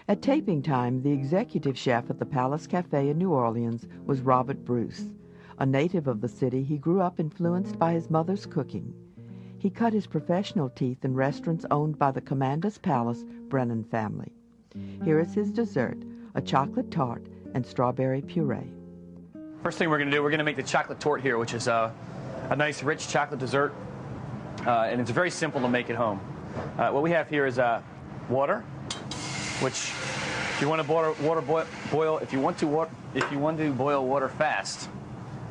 At taping time, the executive chef at the Palace Cafe in New Orleans was Robert Bruce. A native of the city, he grew up influenced by his mother's cooking. He cut his professional teeth in restaurants owned by the Commander's Palace Brennan family. Here is his dessert, a chocolate tart and strawberry puree. First thing we're going to do, we're going to make the chocolate torte here, which is a nice rich chocolate dessert, and it's very simple to make at home. What we have here is water, which if you want to boil, if you want to boil water fast,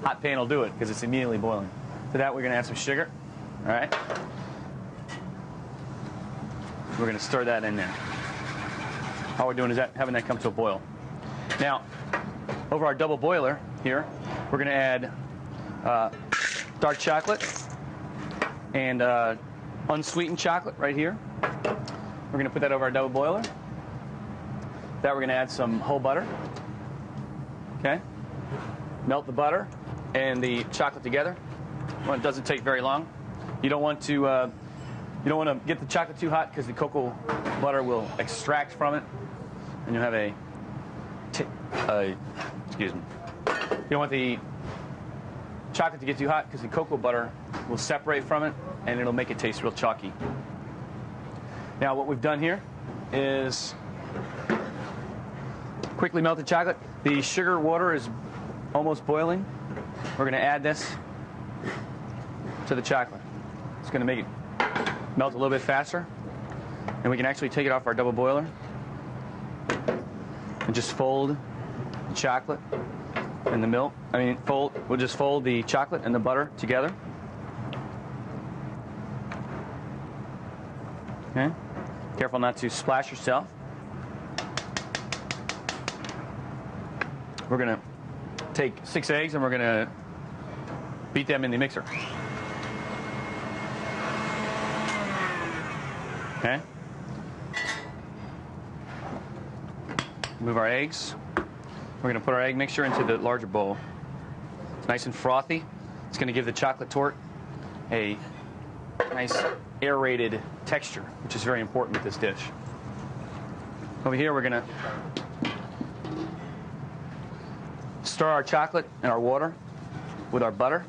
hot pan will do it because it's immediately boiling. To that, we're going to add some sugar. All right. We're going to stir that in there. All we're doing is having that come to a boil. Now, over our double boiler here, we're going to add dark chocolate and unsweetened chocolate right here. We're going to put that over our double boiler. That we're going to add some whole butter. Okay. Melt the butter and the chocolate together. Well, it doesn't take very long. You don't want to get the chocolate too hot because the cocoa butter will extract from it, and you'll have excuse me. You don't want the chocolate to get too hot because the cocoa butter will separate from it, and it'll make it taste real chalky. Now, what we've done here is quickly melt the chocolate. The sugar water is almost boiling. We're going to add this to the chocolate. It's going to make it melt a little bit faster, and we can actually take it off our double boiler and just fold the chocolate and the milk. We'll just fold the chocolate and the butter together. Okay. Careful not to splash yourself. We're going to take 6 eggs and we're going to beat them in the mixer. Okay. Move our eggs. We're going to put our egg mixture into the larger bowl. It's nice and frothy. It's going to give the chocolate torte a nice aerated texture, which is very important with this dish. Over here, we're going to stir our chocolate and our water with our butter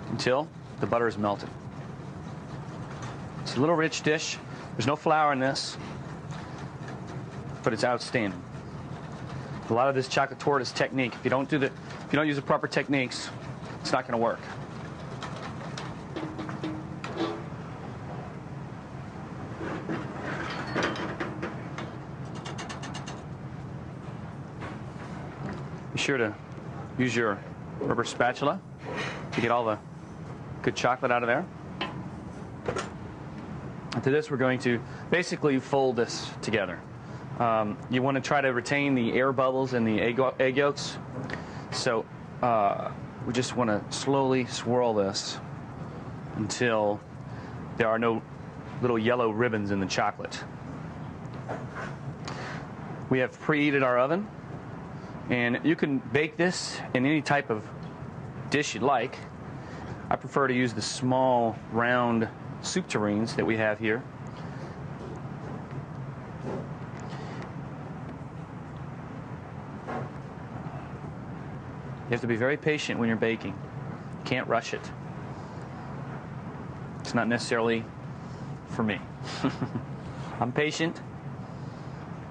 until the butter is melted. It's a little rich dish. There's no flour in this, but it's outstanding. A lot of this chocolate torte is technique. If you don't use the proper techniques, it's not going to work. Be sure to use your rubber spatula to get all the good chocolate out of there. And to this, we're going to basically fold this together. You want to try to retain the air bubbles in the egg yolks. So we just want to slowly swirl this until there are no little yellow ribbons in the chocolate. We have preheated our oven, and you can bake this in any type of dish you'd like. I prefer to use the small, round soup tureens that we have here. You have to be very patient when you're baking. You can't rush it. It's not necessarily for me. I'm patient,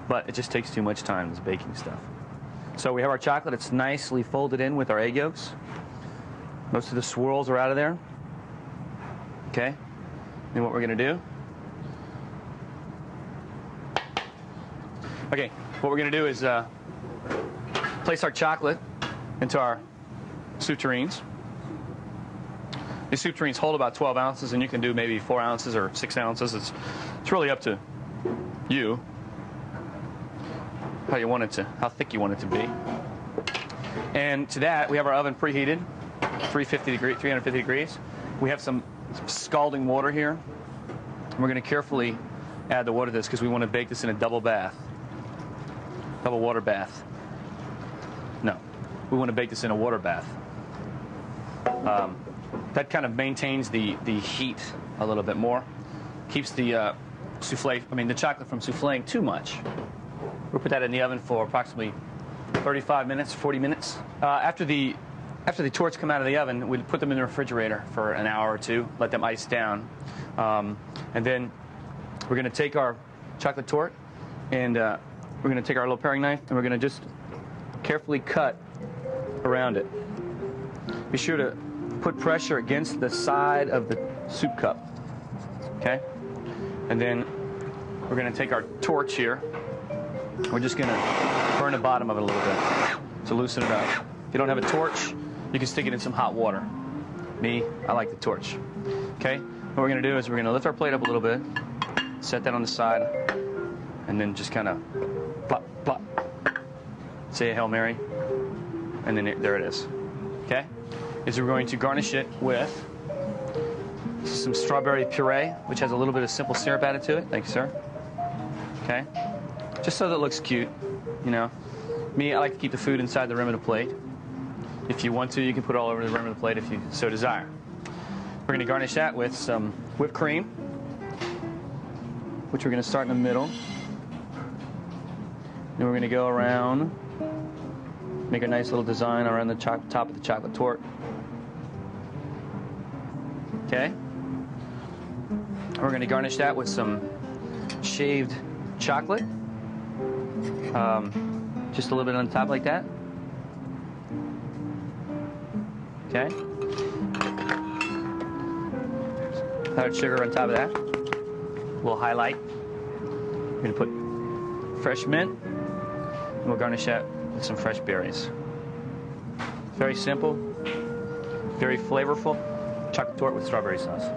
but it just takes too much time, this baking stuff. So we have our chocolate. It's nicely folded in with our egg yolks. Most of the swirls are out of there. Okay? And what we're going to do... Okay, what we're going to do is place our chocolate into our soup tureens. These soup tureens hold about 12 ounces, and you can do maybe 4 ounces or 6 ounces. It's really up to you how thick you want it to be. And to that, we have our oven preheated, 350 degrees. We have some scalding water here. We're going to carefully add the water to this because we want to bake this in a double water bath. No, we want to bake this in a water bath. That kind of maintains the heat a little bit more. keeps the the chocolate from souffleing too much. We'll put that in the oven for approximately 35 minutes, 40 minutes. After the torts come out of the oven, we'd put them in the refrigerator for an hour or two, let them ice down. And then we're going to take our chocolate torte and we're going to take our little paring knife and we're going to just carefully cut around it. Be sure to put pressure against the side of the soup cup. Okay? And then we're going to take our torch here. We're just going to burn the bottom of it a little bit to loosen it up. If you don't have a torch, you can stick it in some hot water. Me, I like the torch. Okay? What we're going to do is we're going to lift our plate up a little bit, set that on the side, and then just kind of plop, plop. Say a Hail Mary, and then there it is. Okay? We're going to garnish it with some strawberry puree, which has a little bit of simple syrup added to it. Thank you, sir. Okay? Just so that it looks cute, you know. Me, I like to keep the food inside the rim of the plate. If you want to, you can put it all over the rim of the plate if you so desire. We're going to garnish that with some whipped cream, which we're going to start in the middle. Then we're going to go around, make a nice little design around the top of the chocolate torte. Okay? We're going to garnish that with some shaved chocolate. Just a little bit on the top like that. Okay? Powdered sugar on top of that. A little highlight. We're going to put fresh mint. And we'll garnish that with some fresh berries. Very simple. Very flavorful. Chocolate torte with strawberry sauce.